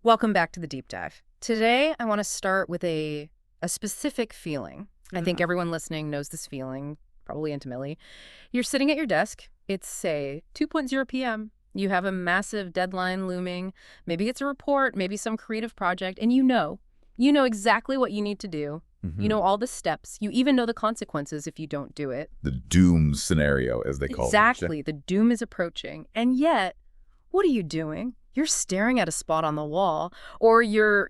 Welcome back to the deep dive. Today, I want to start with a specific feeling. I think everyone listening knows this feeling, probably intimately. You're sitting at your desk. It's, say, 2:00 p.m. You have a massive deadline looming. Maybe it's a report, maybe some creative project, and you know exactly what you need to do. You know all the steps. You even know the consequences if you don't do it. The doom scenario, as they call it. Exactly. The doom is approaching. And yet, what are you doing? You're staring at a spot on the wall, or you're,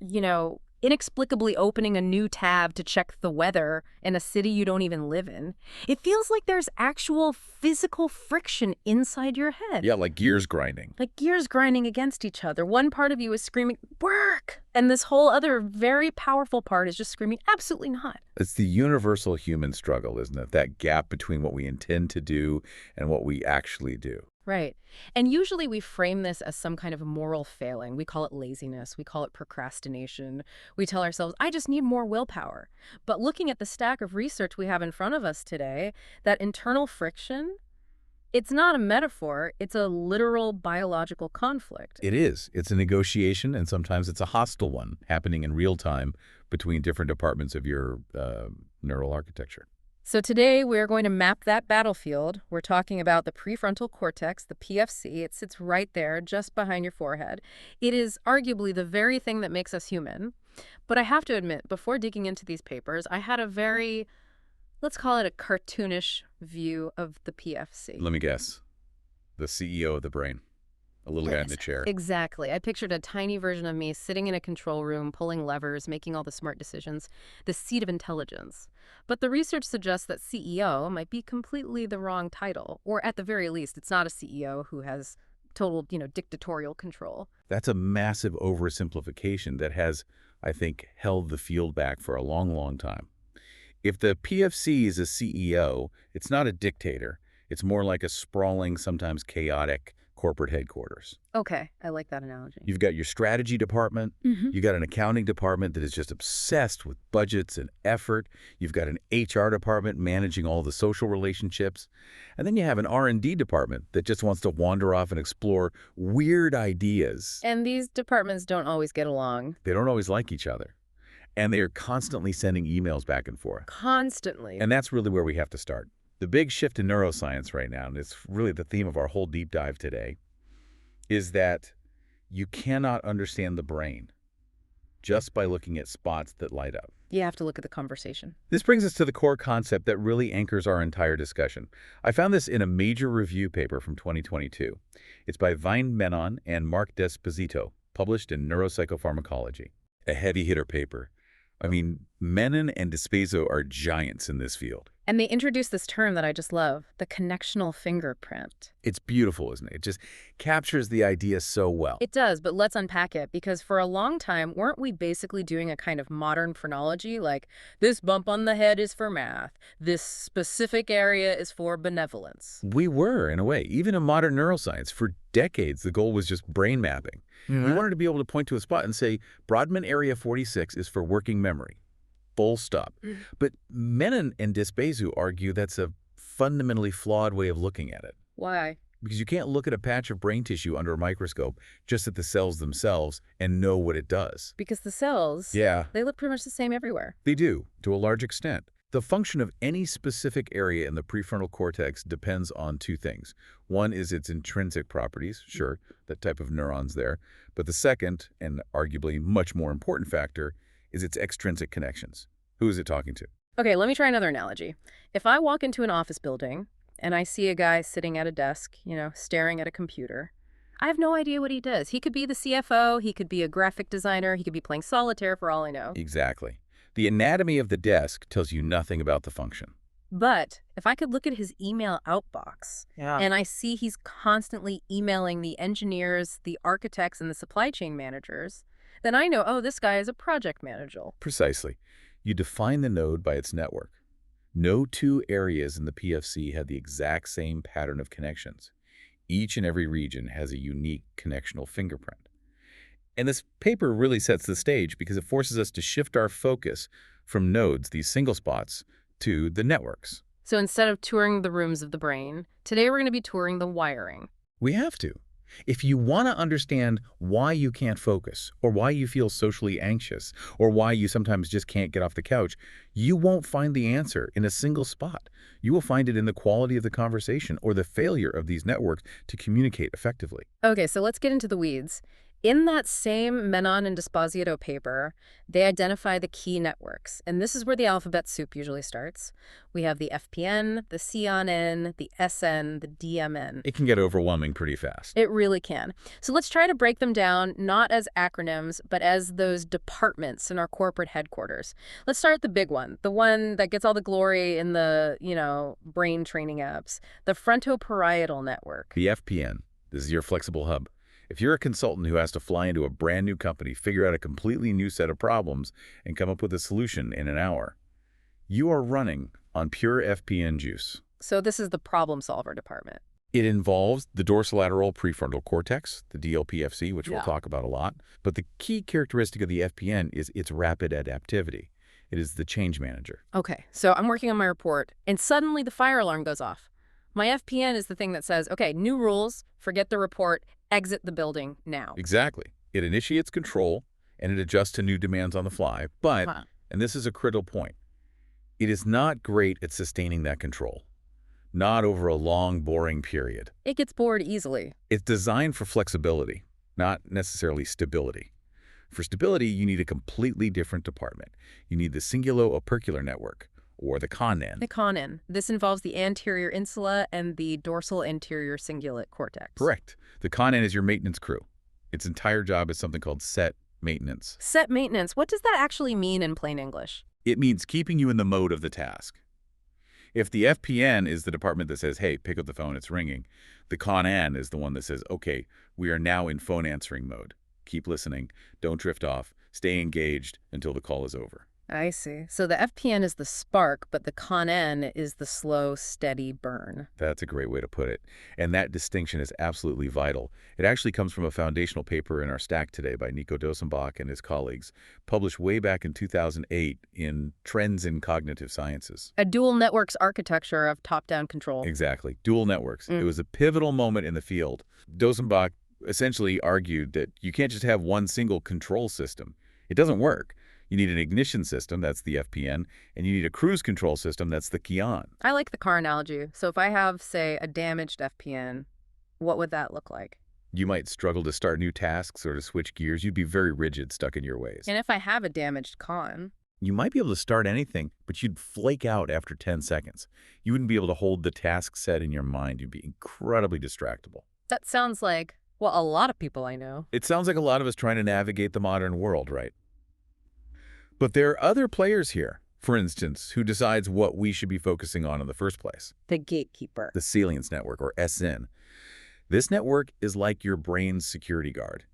inexplicably opening a new tab to check the weather in a city you don't even live in. It feels like there's actual physical friction inside your head. Yeah, like gears grinding. Like gears grinding against each other. One part of you is screaming, work! And this whole other very powerful part is just screaming, absolutely not. It's the universal human struggle, isn't it? That gap between what we intend to do and what we actually do. Right. And usually we frame this as some kind of moral failing. We call it laziness. We call it procrastination. We tell ourselves, I just need more willpower. But looking at the stack of research we have in front of us today, that internal friction, it's not a metaphor. It's a literal biological conflict. It is. It's a negotiation, and sometimes it's a hostile one happening in real time between different departments of your neural architecture. So today we're going to map that battlefield. We're talking about the prefrontal cortex, the PFC. It sits right there, just behind your forehead. It is arguably the very thing that makes us human. But I have to admit, before digging into these papers, I had a very, let's call it a cartoonish view of the PFC. Let me guess. The CEO of the brain. A little guy in the chair. Exactly. I pictured a tiny version of me sitting in a control room, pulling levers, making all the smart decisions, the seat of intelligence. But the research suggests that CEO might be completely the wrong title, or at the very least, it's not a CEO who has total, dictatorial control. That's a massive oversimplification that has, I think, held the field back for a long, long time. If the PFC is a CEO, it's not a dictator. It's more like a sprawling, sometimes chaotic corporate headquarters. Okay, I like that analogy. You've got your strategy department. You've got an accounting department that is just obsessed with budgets and effort. You've got an HR department managing all the social relationships. And then you have an R&D department that just wants to wander off and explore weird ideas. And these departments don't always get along. They don't always like each other. And they are constantly sending emails back and forth. Constantly. And that's really where we have to start. The big shift in neuroscience right now, and it's really the theme of our whole deep dive today, is that you cannot understand the brain just by looking at spots that light up. You have to look at the conversation. This brings us to the core concept that really anchors our entire discussion. I found this in a major review paper from 2022. It's by Vine Menon and Mark Desposito, published in Neuropsychopharmacology. A heavy hitter paper. I mean, Menon and Desposito are giants in this field. And they introduced this term that I just love, the connectional fingerprint. It's beautiful, isn't it? It just captures the idea so well. It does, but let's unpack it, because for a long time, weren't we basically doing a kind of modern phrenology, like this bump on the head is for math, this specific area is for benevolence? We were, in a way. Even in modern neuroscience, for decades, the goal was just brain mapping. You wanted to be able to point to a spot and say, Brodmann Area 46 is for working memory. Full stop. But Menon and Desposito argue that's a fundamentally flawed way of looking at it. Why? Because you can't look at a patch of brain tissue under a microscope, just at the cells themselves, and know what it does. Because the cells, they look pretty much the same everywhere. They do, to a large extent. The function of any specific area in the prefrontal cortex depends on two things. One is its intrinsic properties, sure, that type of neurons there. But the second, and arguably much more important factor, is its extrinsic connections. Who is it talking to? Okay, let me try another analogy. If I walk into an office building and I see a guy sitting at a desk, staring at a computer, I have no idea what he does. He could be the CFO, he could be a graphic designer, he could be playing solitaire for all I know. Exactly. The anatomy of the desk tells you nothing about the function. But if I could look at his email outbox and I see he's constantly emailing the engineers, the architects, and the supply chain managers, then I know, oh, this guy is a project manager. Precisely. You define the node by its network. No two areas in the PFC have the exact same pattern of connections. Each and every region has a unique connectional fingerprint. And this paper really sets the stage because it forces us to shift our focus from nodes, these single spots, to the networks. So instead of touring the rooms of the brain, today we're going to be touring the wiring. We have to. If you want to understand why you can't focus, or why you feel socially anxious, or why you sometimes just can't get off the couch, you won't find the answer in a single spot. You will find it in the quality of the conversation or the failure of these networks to communicate effectively. Okay, so let's get into the weeds. In that same Menon and Desposito paper, they identify the key networks, and this is where the alphabet soup usually starts. We have the FPN, the CON, the SN, the DMN. It can get overwhelming pretty fast. It really can. So let's try to break them down, not as acronyms, but as those departments in our corporate headquarters. Let's start at the big one, the one that gets all the glory in the, brain training apps, the frontoparietal network. The FPN. This is your flexible hub. If you're a consultant who has to fly into a brand new company, figure out a completely new set of problems, and come up with a solution in an hour, you are running on pure FPN juice. So this is the problem solver department. It involves the dorsolateral prefrontal cortex, the DLPFC, which we'll talk about a lot. But the key characteristic of the FPN is its rapid adaptivity. It is the change manager. Okay, so I'm working on my report, and suddenly the fire alarm goes off. My FPN is the thing that says, okay, new rules, forget the report, exit the building now. Exactly. It initiates control, and it adjusts to new demands on the fly. But, and this is a critical point, it is not great at sustaining that control. Not over a long, boring period. It gets bored easily. It's designed for flexibility, not necessarily stability. For stability, you need a completely different department. You need the cingulo-opercular network, or the CON-N. The CON-N. This involves the anterior insula and the dorsal anterior cingulate cortex. Correct. The CON-N is your maintenance crew. Its entire job is something called set maintenance. Set maintenance. What does that actually mean in plain English? It means keeping you in the mode of the task. If the FPN is the department that says, hey, pick up the phone, it's ringing, the CON-N is the one that says, okay, we are now in phone answering mode. Keep listening, don't drift off, stay engaged until the call is over. I see. So the FPN is the spark, but the CON-N is the slow, steady burn. That's a great way to put it. And that distinction is absolutely vital. It actually comes from a foundational paper in our stack today by Nico Dosenbach and his colleagues, published way back in 2008 in Trends in Cognitive Sciences. A dual networks architecture of top-down control. Exactly. Dual networks. It was a pivotal moment in the field. Dosenbach essentially argued that you can't just have one single control system. It doesn't work. You need an ignition system, that's the FPN, and you need a cruise control system, that's the CON. I like the car analogy. So if I have, say, a damaged FPN, what would that look like? You might struggle to start new tasks or to switch gears. You'd be very rigid, stuck in your ways. And if I have a damaged CON? You might be able to start anything, but you'd flake out after 10 seconds. You wouldn't be able to hold the task set in your mind. You'd be incredibly distractible. That sounds like, well, a lot of people I know. It sounds like a lot of us trying to navigate the modern world, right? But there are other players here, for instance, who decides what we should be focusing on in the first place. The gatekeeper. The salience network, or SN. This network is like your brain's security guard.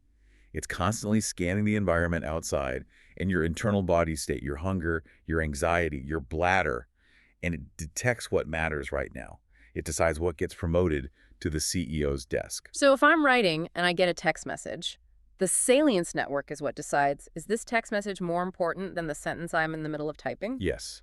It's constantly scanning the environment outside and your internal body state, your hunger, your anxiety, your bladder, and it detects what matters right now. It decides what gets promoted to the CEO's desk. So if I'm writing and I get a text message, the salience network is what decides, is this text message more important than the sentence I'm in the middle of typing? Yes.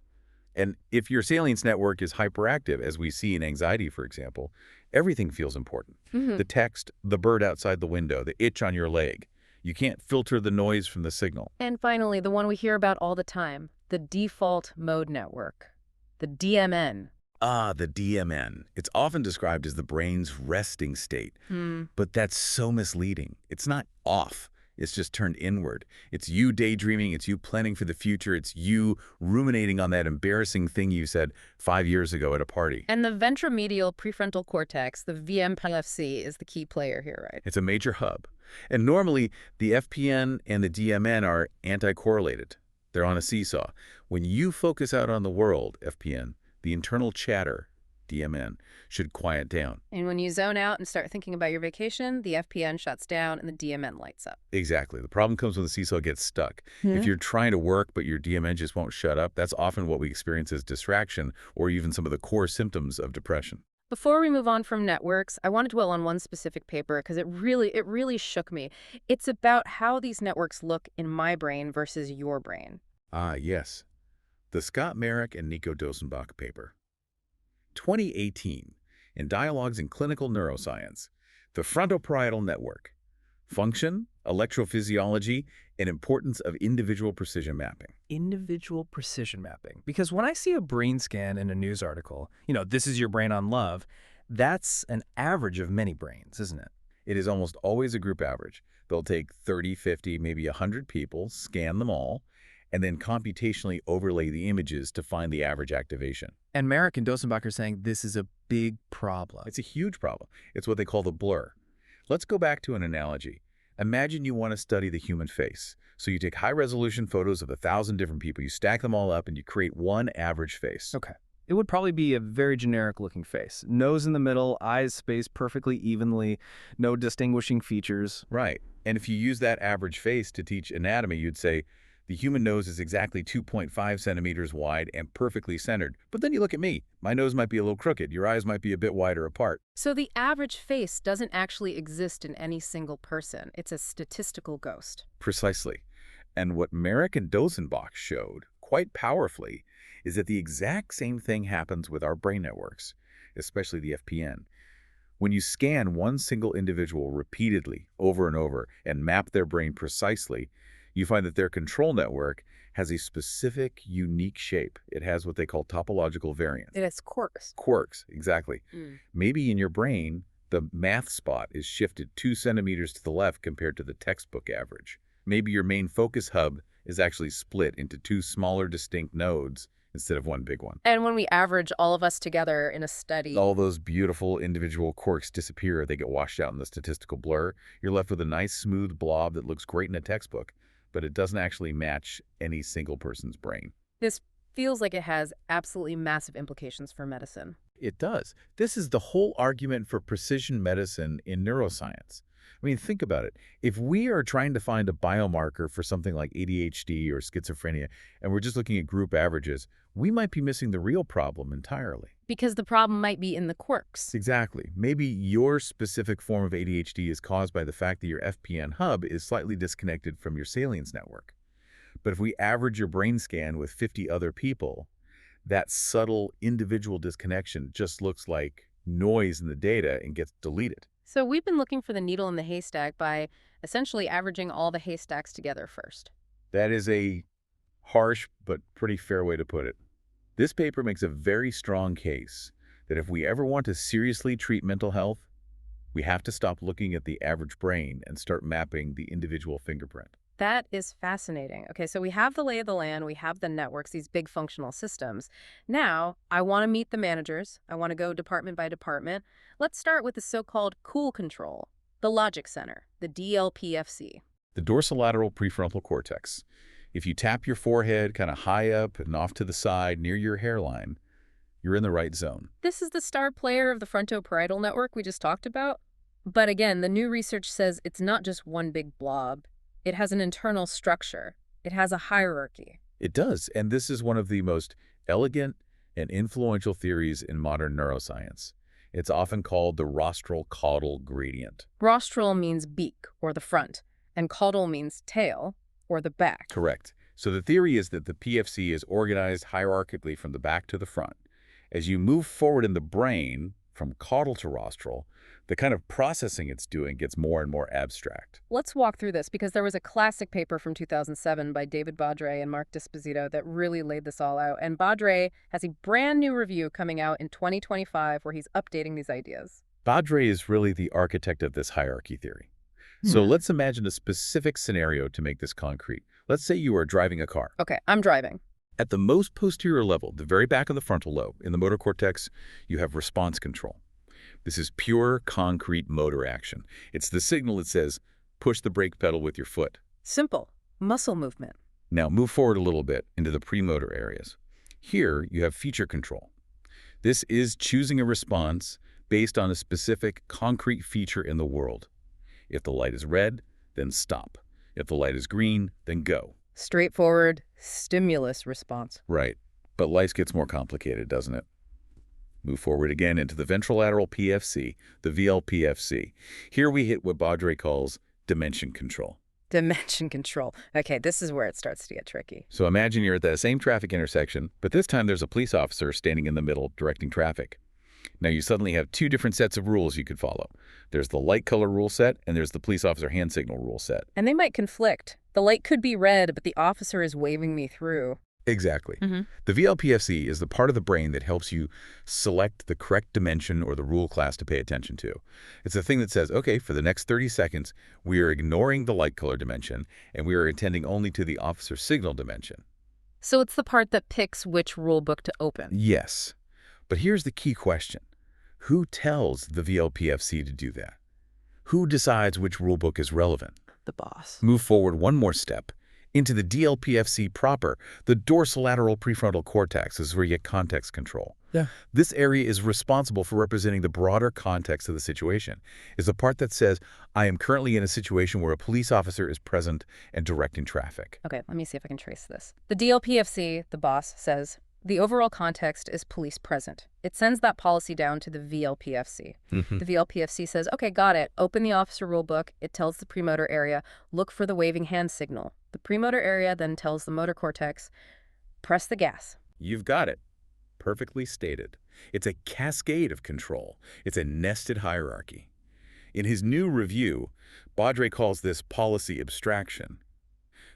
And if your salience network is hyperactive, as we see in anxiety, for example, everything feels important. The text, the bird outside the window, the itch on your leg. You can't filter the noise from the signal. And finally, the one we hear about all the time, the default mode network, the DMN. Ah, the DMN. It's often described as the brain's resting state. But that's so misleading. It's not off. It's just turned inward. It's you daydreaming. It's you planning for the future. It's you ruminating on that embarrassing thing you said 5 years ago at a party. And the ventromedial prefrontal cortex, the VMPFC, is the key player here, right? It's a major hub. And normally, the FPN and the DMN are anti-correlated. They're on a seesaw. When you focus out on the world, FPN, the internal chatter, DMN, should quiet down. And when you zone out and start thinking about your vacation, the FPN shuts down and the DMN lights up. Exactly. The problem comes when the seesaw gets stuck. If you're trying to work but your DMN just won't shut up, that's often what we experience as distraction or even some of the core symptoms of depression. Before we move on from networks, I want to dwell on one specific paper because it really shook me. It's about how these networks look in my brain versus your brain. Ah, yes. The Scott Merrick and Nico Dosenbach paper. 2018, in Dialogues in Clinical Neuroscience, The frontoparietal network. Function, electrophysiology, and importance of individual precision mapping. Individual precision mapping. Because when I see a brain scan in a news article, this is your brain on love, that's an average of many brains, isn't it? It is almost always a group average. They'll take 30, 50, maybe 100 people, scan them all, and then computationally overlay the images to find the average activation. And Merrick and Dosenbach are saying this is a big problem. It's a huge problem. It's what they call the blur. Let's go back to an analogy. Imagine you want to study the human face. So you take high-resolution photos of 1,000 different people, you stack them all up, and you create one average face. Okay. It would probably be a very generic-looking face. Nose in the middle, eyes spaced perfectly evenly, no distinguishing features. Right. And if you use that average face to teach anatomy, you'd say, the human nose is exactly 2.5 centimeters wide and perfectly centered. But then you look at me. My nose might be a little crooked. Your eyes might be a bit wider apart. So the average face doesn't actually exist in any single person. It's a statistical ghost. Precisely. And what Merrick and Dosenbach showed, quite powerfully, is that the exact same thing happens with our brain networks, especially the FPN. When you scan one single individual repeatedly, over and over, and map their brain precisely, you find that their control network has a specific, unique shape. It has what they call topological variants. It has quirks. Quirks, exactly. Maybe in your brain, the math spot is shifted 2 centimeters to the left compared to the textbook average. Maybe your main focus hub is actually split into 2 smaller, distinct nodes instead of one big one. And when we average all of us together in a study, all those beautiful individual quirks disappear. They get washed out in the statistical blur. You're left with a nice, smooth blob that looks great in a textbook, but it doesn't actually match any single person's brain. This feels like it has absolutely massive implications for medicine. It does. This is the whole argument for precision medicine in neuroscience. I mean, think about it. If we are trying to find a biomarker for something like ADHD or schizophrenia, and we're just looking at group averages, we might be missing the real problem entirely. Because the problem might be in the quirks. Exactly. Maybe your specific form of ADHD is caused by the fact that your FPN hub is slightly disconnected from your salience network. But if we average your brain scan with 50 other people, that subtle individual disconnection just looks like noise in the data and gets deleted. So we've been looking for the needle in the haystack by essentially averaging all the haystacks together first. That is a harsh but pretty fair way to put it. This paper makes a very strong case that if we ever want to seriously treat mental health, we have to stop looking at the average brain and start mapping the individual fingerprint. That is fascinating. Okay, so we have the lay of the land, we have the networks, these big functional systems. Now, I want to meet the managers. I want to go department by department. Let's start with the so-called cool control, the logic center, the DLPFC. The dorsolateral prefrontal cortex. If you tap your forehead kind of high up and off to the side near your hairline, you're in the right zone. This is the star player of the frontoparietal network we just talked about. But again, the new research says it's not just one big blob. It has an internal structure. It has a hierarchy. It does, and this is one of the most elegant and influential theories in modern neuroscience. It's often called the rostral-caudal gradient. Rostral means beak, or the front, and caudal means tail, or the back. Correct. So the theory is that the PFC is organized hierarchically from the back to the front. As you move forward in the brain, from caudal to rostral, the kind of processing it's doing gets more and more abstract. Let's walk through this because there was a classic paper from 2007 by David Baudret and Mark Disposito that really laid this all out. And Baudret has a brand new review coming out in 2025 where he's updating these ideas. Baudret is really the architect of this hierarchy theory. So let's imagine a specific scenario to make this concrete. Let's say you are driving a car. Okay, I'm driving. At the most posterior level, the very back of the frontal lobe, in the motor cortex, you have response control. This is pure, concrete motor action. It's the signal that says, push the brake pedal with your foot. Simple. Muscle movement. Now move forward a little bit into the premotor areas. Here, you have feature control. This is choosing a response based on a specific, concrete feature in the world. If the light is red, then stop. If the light is green, then go. Straightforward stimulus response. Right. But life gets more complicated, doesn't it? Move forward again into the ventrolateral PFC, the VLPFC. Here we hit what Baudret calls dimension control. Dimension control. Okay, this is where it starts to get tricky. So imagine you're at that same traffic intersection, but this time there's a police officer standing in the middle directing traffic. Now you suddenly have two different sets of rules you could follow. There's the light color rule set, and there's the police officer hand signal rule set. And they might conflict. The light could be red, but the officer is waving me through. Exactly. The VLPFC is the part of the brain that helps you select the correct dimension or the rule class to pay attention to. It's the thing that says, okay, for the next 30 seconds, we are ignoring the light color dimension, and we are attending only to the officer signal dimension. So it's the part that picks which rule book to open. Yes. But here's the key question. Who tells the VLPFC to do that? Who decides which rulebook is relevant? The boss. Move forward one more step. Into the DLPFC proper, the dorsolateral prefrontal cortex is where you get context control. Yeah. This area is responsible for representing the broader context of the situation. It's the part that says, I am currently in a situation where a police officer is present and directing traffic. Okay, let me see if I can trace this. The DLPFC, the boss, says, the overall context is police present. It sends that policy down to the VLPFC. The VLPFC says, okay, got it. Open the officer rulebook. It tells the premotor area, look for the waving hand signal. The premotor area then tells the motor cortex, press the gas. You've got it. Perfectly stated. It's a cascade of control. It's a nested hierarchy. In his new review, Baudry calls this policy abstraction.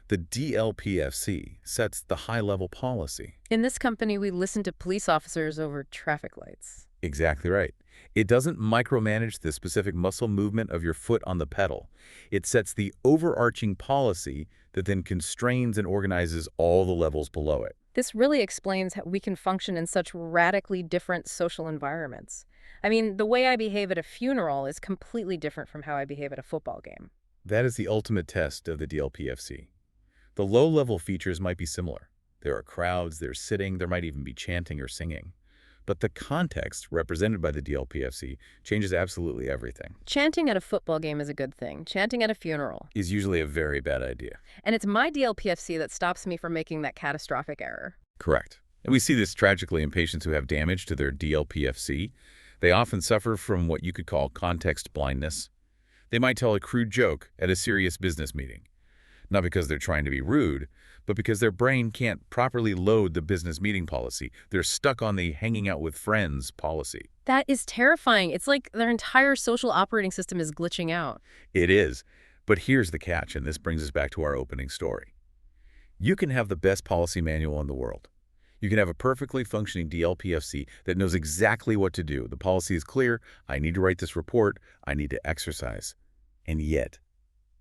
The DLPFC sets the high-level policy. In this company, we listen to police officers over traffic lights. Exactly right. It doesn't micromanage the specific muscle movement of your foot on the pedal. It sets the overarching policy that then constrains and organizes all the levels below it. This really explains how we can function in such radically different social environments. I mean, the way I behave at a funeral is completely different from how I behave at a football game. That is the ultimate test of the DLPFC. The low-level features might be similar. There are crowds, there's sitting, there might even be chanting or singing. But the context represented by the DLPFC changes absolutely everything. Chanting at a football game is a good thing. Chanting at a funeral is usually a very bad idea. And it's my DLPFC that stops me from making that catastrophic error. Correct. And we see this tragically in patients who have damage to their DLPFC. They often suffer from what you could call context blindness. They might tell a crude joke at a serious business meeting. Not because they're trying to be rude, but because their brain can't properly load the business meeting policy. They're stuck on the hanging out with friends policy. That is terrifying. It's like their entire social operating system is glitching out. It is. But here's the catch, and this brings us back to our opening story. You can have the best policy manual in the world. You can have a perfectly functioning DLPFC that knows exactly what to do. The policy is clear. I need to write this report. I need to exercise. And yet,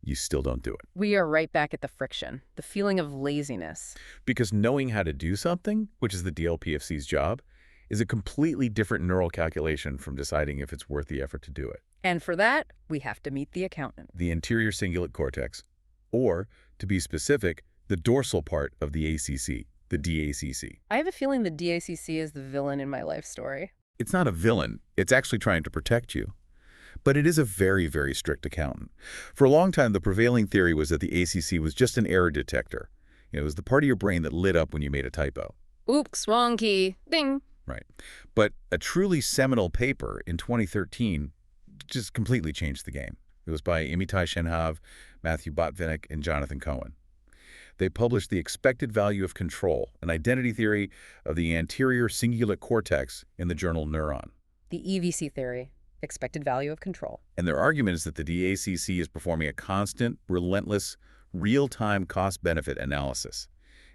you still don't do it. We are right back at the friction, the feeling of laziness. Because knowing how to do something, which is the DLPFC's job, is a completely different neural calculation from deciding if it's worth the effort to do it. And for that, we have to meet the accountant. The anterior cingulate cortex, or, to be specific, the dorsal part of the ACC, the DACC. I have a feeling the DACC is the villain in my life story. It's not a villain. It's actually trying to protect you. But it is a very, very strict accountant. For a long time, the prevailing theory was that the ACC was just an error detector. It was the part of your brain that lit up when you made a typo. Oops, wrong key. Ding. Right. But a truly seminal paper in 2013 just completely changed the game. It was by Amitai Shenhav, Matthew Botvinnik, and Jonathan Cohen. They published The Expected Value of Control, an identity theory of the anterior cingulate cortex in the journal Neuron. The EVC theory. Expected value of control. And their argument is that the DACC is performing a constant, relentless, real-time cost-benefit analysis.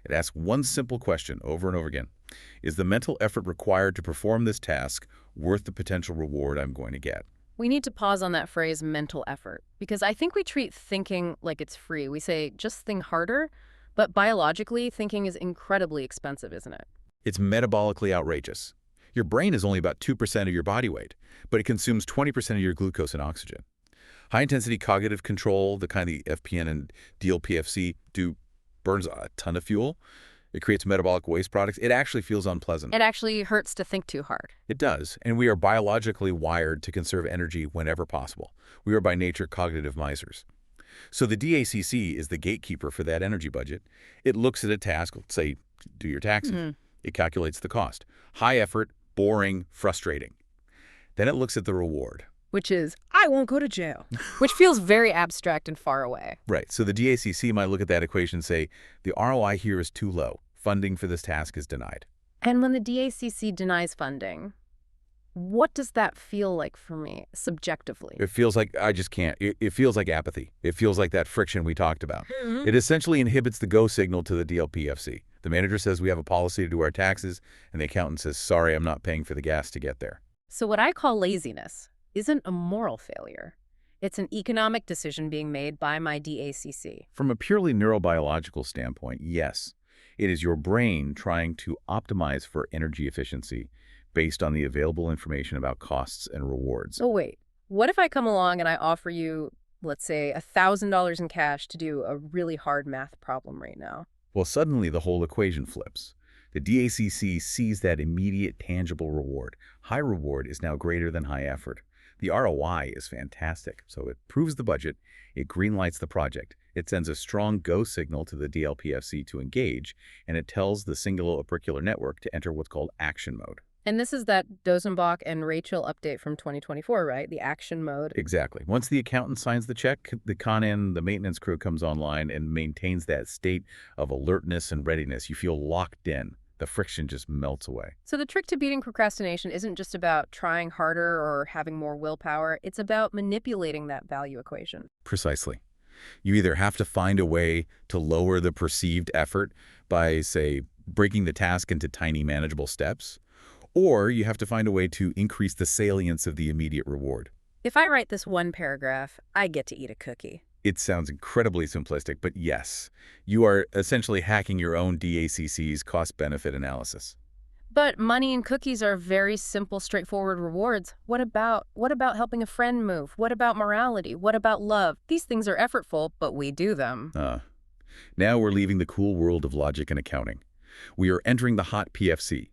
It asks one simple question over and over again. Is the mental effort required to perform this task worth the potential reward I'm going to get? We need to pause on that phrase, mental effort, because I think we treat thinking like it's free. We say, just think harder, but biologically, thinking is incredibly expensive, isn't it? It's metabolically outrageous. Your brain is only about 2% of your body weight, but it consumes 20% of your glucose and oxygen. High-intensity cognitive control, the kind the FPN and DLPFC do, burns a ton of fuel. It creates metabolic waste products. It actually feels unpleasant. It actually hurts to think too hard. It does, and we are biologically wired to conserve energy whenever possible. We are by nature cognitive misers. So the DACC is the gatekeeper for that energy budget. It looks at a task, let's say, do your taxes. It calculates the cost. High effort, boring, frustrating. Then it looks at the reward. Which is, I won't go to jail. Which feels very abstract and far away. Right. So the DACC might look at that equation and say, the ROI here is too low. Funding for this task is denied. And when the DACC denies funding, What does that feel like for me subjectively? It feels like I just can't. It feels like apathy. It feels like that friction we talked about. It essentially inhibits the go signal to the DLPFC. The manager says we have a policy to do our taxes, and the accountant says, sorry, I'm not paying for the gas to get there. So what I call laziness isn't a moral failure. It's an economic decision being made by my DACC. From a purely neurobiological standpoint, yes. It is your brain trying to optimize for energy efficiency based on the available information about costs and rewards. Oh, wait. What if I come along and I offer you, let's say, $1,000 in cash to do a really hard math problem right now? Well, suddenly the whole equation flips. The DACC sees that immediate tangible reward. High reward is now greater than high effort. The ROI is fantastic, so it proves the budget, it greenlights the project, it sends a strong go signal to the DLPFC to engage, and it tells the cingulate-auricular network to enter what's called action mode. And this is that Dozenbach and Rachel update from 2024, right? The action mode. Exactly. Once the accountant signs the check, the con-in, the maintenance crew comes online and maintains that state of alertness and readiness. You feel locked in. The friction just melts away. So the trick to beating procrastination isn't just about trying harder or having more willpower. It's about manipulating that value equation. Precisely. You either have to find a way to lower the perceived effort by, say, breaking the task into tiny manageable steps, or you have to find a way to increase the salience of the immediate reward. If I write this one paragraph, I get to eat a cookie. It sounds incredibly simplistic, but yes, you are essentially hacking your own DACC's cost-benefit analysis. But money and cookies are very simple, straightforward rewards. What about helping a friend move? What about morality? What about love? These things are effortful, but we do them. Now we're leaving the cool world of logic and accounting. We are entering the hot PFC,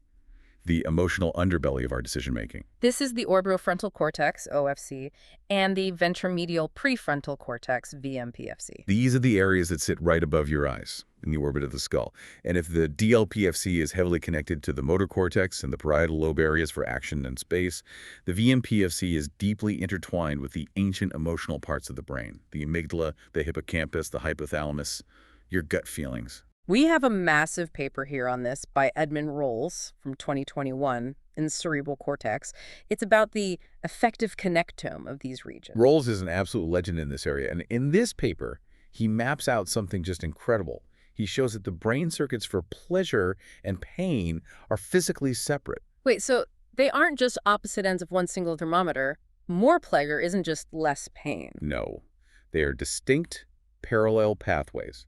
the emotional underbelly of our decision-making. This is the orbitofrontal cortex, OFC, and the ventromedial prefrontal cortex, VMPFC. These are the areas that sit right above your eyes, in the orbit of the skull. And if the DLPFC is heavily connected to the motor cortex and the parietal lobe areas for action and space, the VMPFC is deeply intertwined with the ancient emotional parts of the brain, the amygdala, the hippocampus, the hypothalamus, your gut feelings. We have a massive paper here on this by Edmund Rolls from 2021 in cerebral cortex. It's about the effective connectome of these regions. Rolls is an absolute legend in this area, and in this paper, he maps out something just incredible. He shows that the brain circuits for pleasure and pain are physically separate. Wait, so they aren't just opposite ends of one single thermometer. More pleasure isn't just less pain. No, they are distinct, parallel pathways.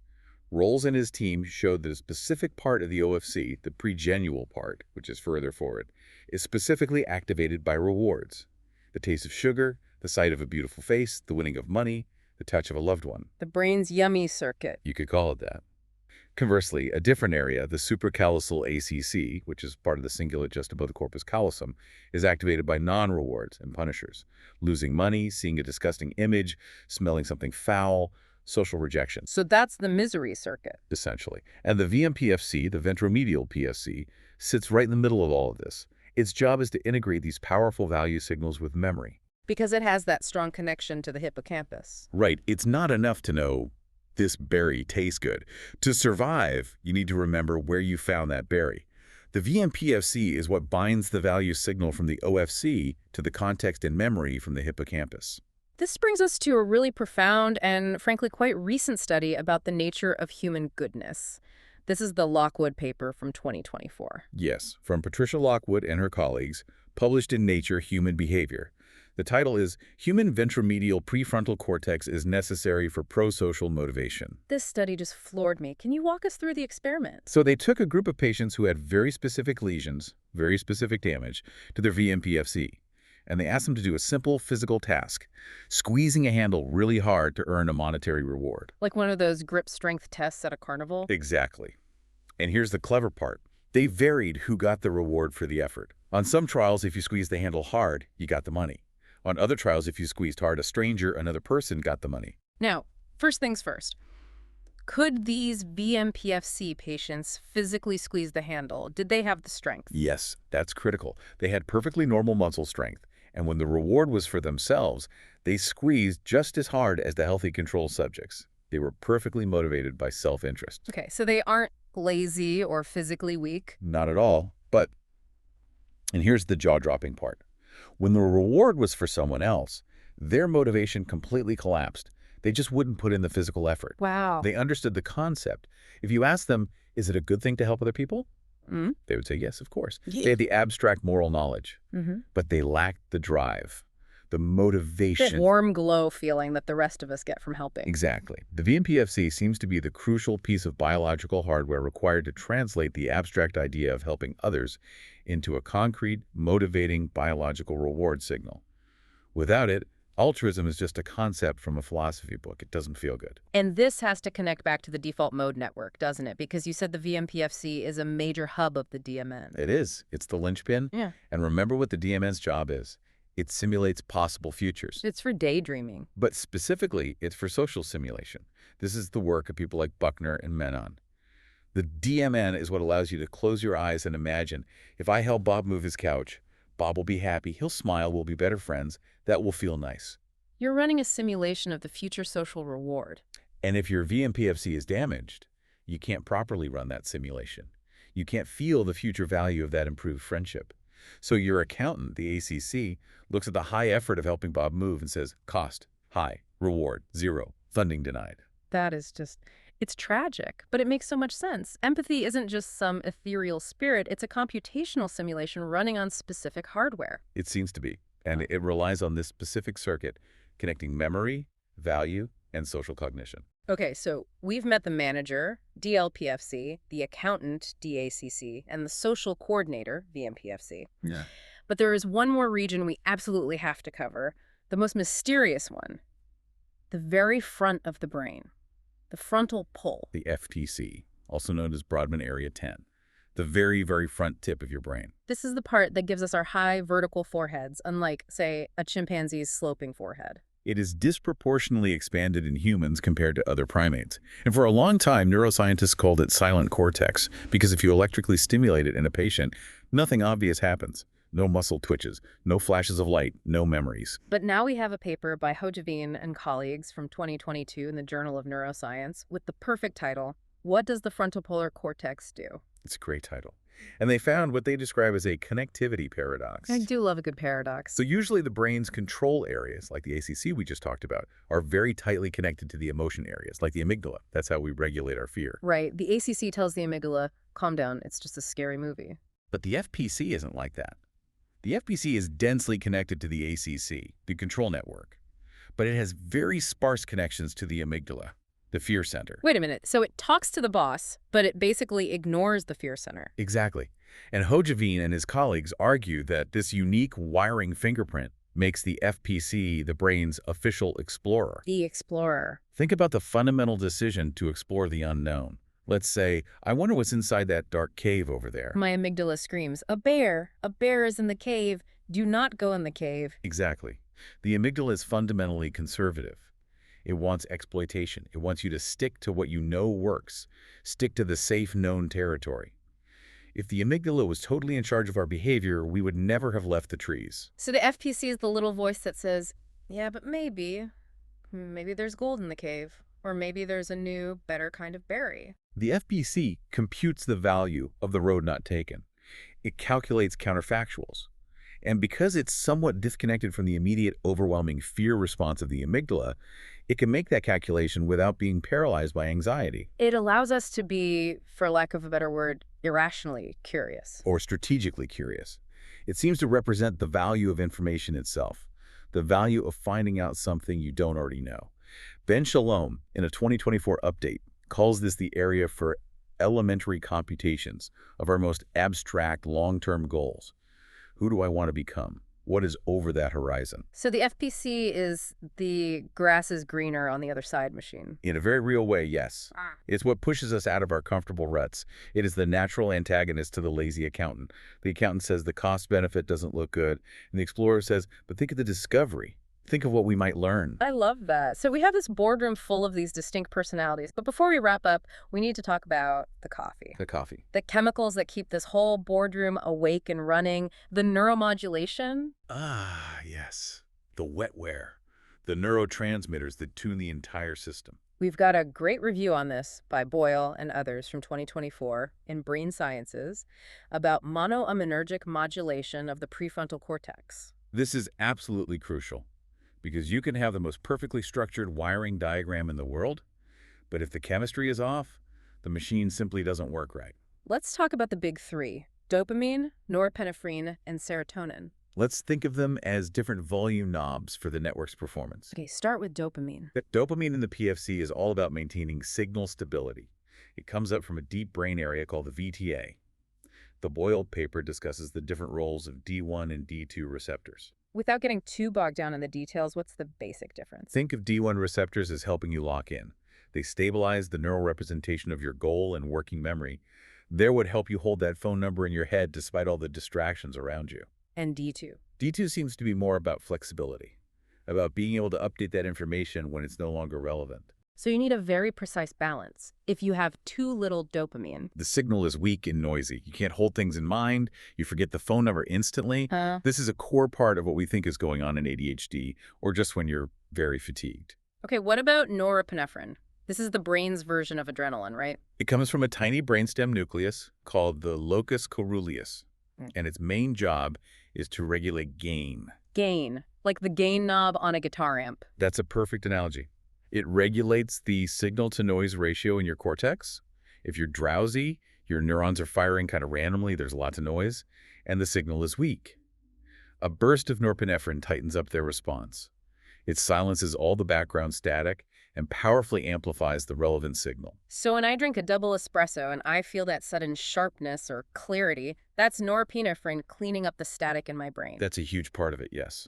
Rolls and his team showed that a specific part of the OFC, the pregenual part, which is further forward, is specifically activated by rewards. The taste of sugar, the sight of a beautiful face, the winning of money, the touch of a loved one. The brain's yummy circuit. You could call it that. Conversely, a different area, the supracallosal ACC, which is part of the cingulate just above the corpus callosum, is activated by non-rewards and punishers. Losing money, seeing a disgusting image, smelling something foul, social rejection. So that's the misery circuit. Essentially. And the VMPFC, the ventromedial PFC, sits right in the middle of all of this. Its job is to integrate these powerful value signals with memory. Because it has that strong connection to the hippocampus. Right. It's not enough to know this berry tastes good. To survive, you need to remember where you found that berry. The VMPFC is what binds the value signal from the OFC to the context and memory from the hippocampus. This brings us to a really profound and, frankly, quite recent study about the nature of human goodness. This is the Lockwood paper from 2024. Yes, from Patricia Lockwood and her colleagues, published in Nature Human Behavior. The title is Human Ventromedial Prefrontal Cortex is Necessary for Prosocial Motivation. This study just floored me. Can you walk us through the experiment? So they took a group of patients who had very specific lesions, very specific damage, to their VMPFC. And they asked them to do a simple physical task, squeezing a handle really hard to earn a monetary reward. Like one of those grip strength tests at a carnival? Exactly. And here's the clever part. They varied who got the reward for the effort. On some trials, if you squeezed the handle hard, you got the money. On other trials, if you squeezed hard, a stranger, another person, got the money. Now, first things first. Could these VMPFC patients physically squeeze the handle? Did they have the strength? Yes, that's critical. They had perfectly normal muscle strength. And when the reward was for themselves, they squeezed just as hard as the healthy control subjects. They were perfectly motivated by self-interest. Okay, so they aren't lazy or physically weak? Not at all. And here's the jaw-dropping part. When the reward was for someone else, their motivation completely collapsed. They just wouldn't put in the physical effort. Wow. They understood the concept. If you ask them, is it a good thing to help other people? Mm? They would say, yes, of course. Yeah. They had the abstract moral knowledge, Mm-hmm. but they lacked the drive, the That motivation. warm glow feeling that the rest of us get from helping. Exactly. The VMPFC seems to be the crucial piece of biological hardware required to translate the abstract idea of helping others into a concrete, motivating biological reward signal. Without it, altruism is just a concept from a philosophy book. It doesn't feel good. And this has to connect back to the default mode network, doesn't it? Because you said the VMPFC is a major hub of the DMN. It is. It's the linchpin. Yeah. And remember what the DMN's job is. It simulates possible futures. It's for daydreaming. But specifically, it's for social simulation. This is the work of people like Buckner and Menon. The DMN is what allows you to close your eyes and imagine, if I help Bob move his couch, Bob will be happy, he'll smile, we'll be better friends, that will feel nice. You're running a simulation of the future social reward. And if your VMPFC is damaged, you can't properly run that simulation. You can't feel the future value of that improved friendship. So your accountant, the ACC, looks at the high effort of helping Bob move and says, cost, high, reward, zero, funding denied. That is just, it's tragic, but it makes so much sense. Empathy isn't just some ethereal spirit, it's a computational simulation running on specific hardware. It seems to be. And it relies on this specific circuit, connecting memory, value, and social cognition. Okay, so we've met the manager, DLPFC, the accountant, DACC, and the social coordinator, VMPFC. Yeah. But there is one more region we absolutely have to cover, the most mysterious one, the very front of the brain, the frontal pole. The FTC, also known as Brodmann Area 10, the very, very front tip of your brain. This is the part that gives us our high vertical foreheads, unlike, say, a chimpanzee's sloping forehead. It is disproportionately expanded in humans compared to other primates. And for a long time, neuroscientists called it silent cortex, because if you electrically stimulate it in a patient, nothing obvious happens. No muscle twitches, no flashes of light, no memories. But now we have a paper by Hojavin and colleagues from 2022 in the Journal of Neuroscience with the perfect title, What Does the Frontopolar Cortex Do? It's a great title. And they found what they describe as a connectivity paradox. I do love a good paradox. So usually the brain's control areas, like the ACC we just talked about, are very tightly connected to the emotion areas, like the amygdala. That's how we regulate our fear. Right. The ACC tells the amygdala, calm down, it's just a scary movie. But the FPC isn't like that. The FPC is densely connected to the ACC, the control network. But it has very sparse connections to the amygdala, the fear center. Wait a minute. So it talks to the boss, but it basically ignores the fear center. Exactly. And Hojavin and his colleagues argue that this unique wiring fingerprint makes the FPC the brain's official explorer. The explorer. Think about the fundamental decision to explore the unknown. Let's say, I wonder what's inside that dark cave over there. My amygdala screams, a bear! A bear is in the cave. Do not go in the cave. Exactly. The amygdala is fundamentally conservative. It wants exploitation. It wants you to stick to what you know works. Stick to the safe, known territory. If the amygdala was totally in charge of our behavior, we would never have left the trees. So the FPC is the little voice that says, yeah, but maybe there's gold in the cave. Or maybe there's a new, better kind of berry. The FPC computes the value of the road not taken. It calculates counterfactuals. And because it's somewhat disconnected from the immediate, overwhelming fear response of the amygdala, it can make that calculation without being paralyzed by anxiety. It allows us to be, for lack of a better word, irrationally curious. Or strategically curious. It seems to represent the value of information itself, the value of finding out something you don't already know. Ben Shalom, in a 2024 update, calls this the area for elementary computations of our most abstract long-term goals. Who do I want to become? What is over that horizon? So the FPC is the grass is greener on the other side machine. In a very real way, yes. It's what pushes us out of our comfortable ruts. It is the natural antagonist to the lazy accountant. The accountant says the cost-benefit doesn't look good, and the explorer says, but think of the discovery. Think of what we might learn. I love that. So we have this boardroom full of these distinct personalities. But before we wrap up, we need to talk about the coffee. The coffee. The chemicals that keep this whole boardroom awake and running. The neuromodulation. Ah, yes. The wetware. The neurotransmitters that tune the entire system. We've got a great review on this by Boyle and others from 2024 in Brain Sciences about monoaminergic modulation of the prefrontal cortex. This is absolutely crucial because you can have the most perfectly structured wiring diagram in the world, but if the chemistry is off, the machine simply doesn't work right. Let's talk about the big three: dopamine, norepinephrine, and serotonin. Let's think of them as different volume knobs for the network's performance. Okay, start with dopamine. Dopamine in the PFC is all about maintaining signal stability. It comes up from a deep brain area called the VTA. The Boyle paper discusses the different roles of D1 and D2 receptors. Without getting too bogged down in the details, what's the basic difference? Think of D1 receptors as helping you lock in. They stabilize the neural representation of your goal and working memory. They're what help you hold that phone number in your head despite all the distractions around you. And D2. D2 seems to be more about flexibility, about being able to update that information when it's no longer relevant. So you need a very precise balance. If you have too little dopamine, The signal is weak and noisy. You can't hold things in mind. You forget the phone number instantly. This is a core part of what we think is going on in ADHD or just when you're very fatigued. Okay, what about norepinephrine? This is the brain's version of adrenaline, right? It comes from a tiny brainstem nucleus called the locus coeruleus, and its main job is to regulate gain. Gain, like the gain knob on a guitar amp. That's a perfect analogy. It regulates the signal-to-noise ratio in your cortex. If you're drowsy, your neurons are firing kind of randomly, there's lots of noise, and the signal is weak. A burst of norepinephrine tightens up their response. It silences all the background static and powerfully amplifies the relevant signal. So when I drink a double espresso and I feel that sudden sharpness or clarity, that's norepinephrine cleaning up the static in my brain. That's a huge part of it, yes.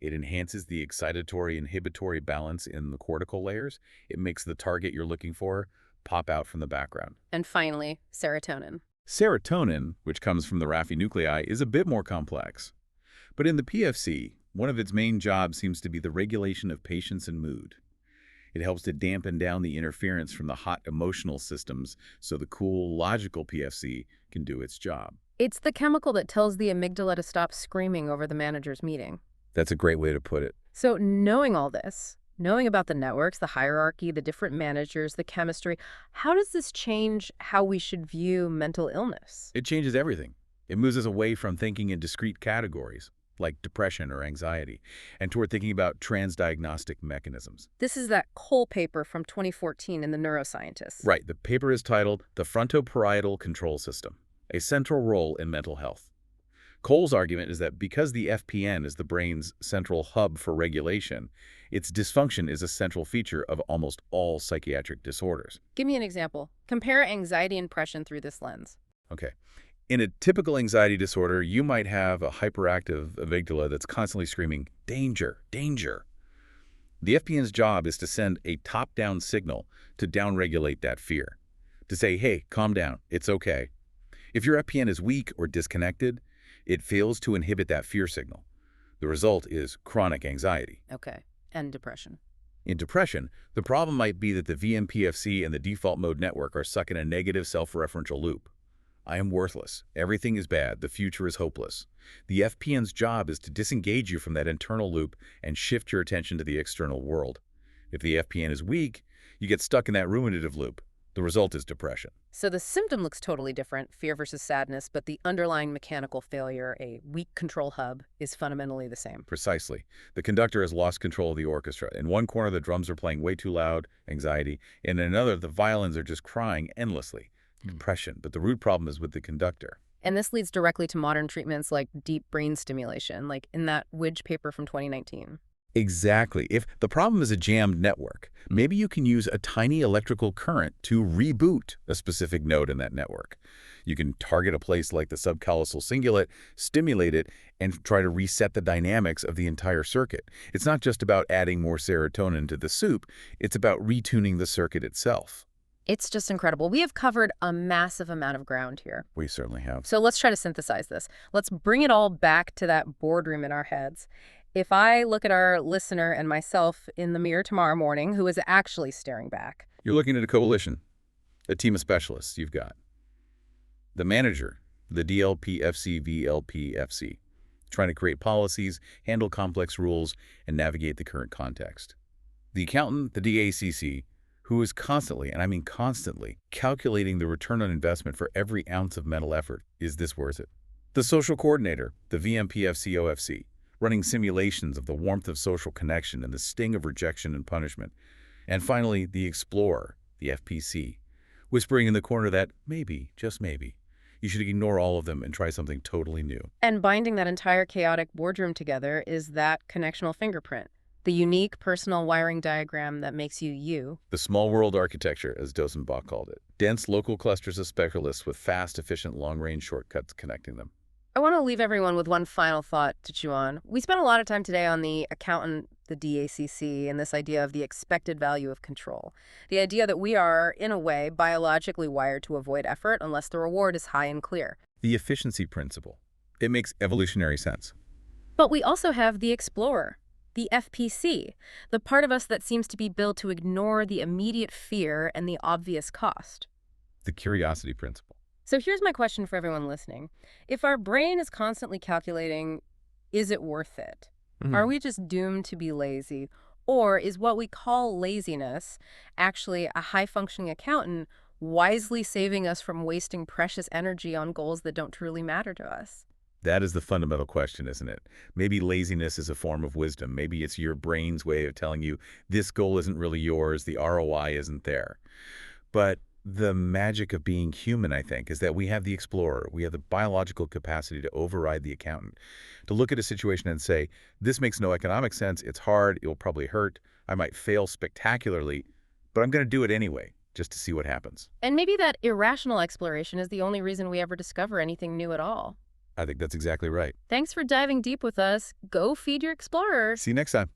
It enhances the excitatory-inhibitory balance in the cortical layers. It makes the target you're looking for pop out from the background. And finally, serotonin. Serotonin, which comes from the Raphi nuclei, is a bit more complex. But in the PFC, one of its main jobs seems to be the regulation of patience and mood. It helps to dampen down the interference from the hot emotional systems so the cool, logical PFC can do its job. It's the chemical that tells the amygdala to stop screaming over the manager's meeting. That's a great way to put it. So knowing all this, knowing about the networks, the hierarchy, the different managers, the chemistry, how does this change how we should view mental illness? It changes everything. It moves us away from thinking in discrete categories, like depression or anxiety, and toward thinking about transdiagnostic mechanisms. This is that Cole paper from 2014 in the Neuroscience. Right. The paper is titled The Frontoparietal Control System, a Central Role in Mental Health. Cole's argument is that because the FPN is the brain's central hub for regulation, its dysfunction is a central feature of almost all psychiatric disorders. Give me an example. Compare anxiety and depression through this lens. Okay. In a typical anxiety disorder, you might have a hyperactive amygdala that's constantly screaming, danger, danger. The FPN's job is to send a top-down signal to downregulate that fear, to say, hey, calm down, it's okay. If your FPN is weak or disconnected, it fails to inhibit that fear signal. The result is chronic anxiety. Okay. And depression. In depression, the problem might be that the VMPFC and the default mode network are stuck in a negative self-referential loop. I am worthless. Everything is bad. The future is hopeless. The FPN's job is to disengage you from that internal loop and shift your attention to the external world. If the FPN is weak, you get stuck in that ruminative loop. The result is depression. So the symptom looks totally different, fear versus sadness, but the underlying mechanical failure, a weak control hub, is fundamentally the same. Precisely. The conductor has lost control of the orchestra. In one corner, the drums are playing way too loud, anxiety. In another, the violins are just crying endlessly, depression. But the root problem is with the conductor. And this leads directly to modern treatments like deep brain stimulation, like in that Widge paper from 2019. Exactly. If the problem is a jammed network, maybe you can use a tiny electrical current to reboot a specific node in that network. You can target a place like the subcallosal cingulate, stimulate it, and try to reset the dynamics of the entire circuit. It's not just about adding more serotonin to the soup, it's about retuning the circuit itself. It's just incredible. We have covered a massive amount of ground here. We certainly have. So let's try to synthesize this. Let's bring it all back to that boardroom in our heads. If I look at our listener and myself in the mirror tomorrow morning, who is actually staring back? You're looking at a coalition, a team of specialists you've got. The manager, the DLPFC, VLPFC, trying to create policies, handle complex rules, and navigate the current context. The accountant, the DACC, who is constantly, and I mean constantly, calculating the return on investment for every ounce of mental effort. Is this worth it? The social coordinator, the VMPFC OFC, running simulations of the warmth of social connection and the sting of rejection and punishment. And finally, the explorer, the FPC, whispering in the corner that maybe, just maybe, you should ignore all of them and try something totally new. And binding that entire chaotic boardroom together is that connectional fingerprint, the unique personal wiring diagram that makes you you. The small world architecture, as Dosenbach called it. Dense local clusters of specialists with fast, efficient, long-range shortcuts connecting them. I want to leave everyone with one final thought to chew on. We spent a lot of time today on the accountant, the DACC, and this idea of the expected value of control. The idea that we are, in a way, biologically wired to avoid effort unless the reward is high and clear. The efficiency principle. It makes evolutionary sense. But we also have the explorer, the FPC, the part of us that seems to be built to ignore the immediate fear and the obvious cost. The curiosity principle. So here's my question for everyone listening. If our brain is constantly calculating, is it worth it? Are we just doomed to be lazy? Or is what we call laziness actually a high-functioning accountant wisely saving us from wasting precious energy on goals that don't truly matter to us? That is the fundamental question, isn't it? Maybe laziness is a form of wisdom. Maybe it's your brain's way of telling you this goal isn't really yours, the ROI isn't there. But the magic of being human, I think, is that we have the explorer. We have the biological capacity to override the accountant, to look at a situation and say, this makes no economic sense, it's hard, it will probably hurt, I might fail spectacularly, but I'm going to do it anyway, just to see what happens. And maybe that irrational exploration is the only reason we ever discover anything new at all. I think that's exactly right. Thanks for diving deep with us. Go feed your explorer. See you next time.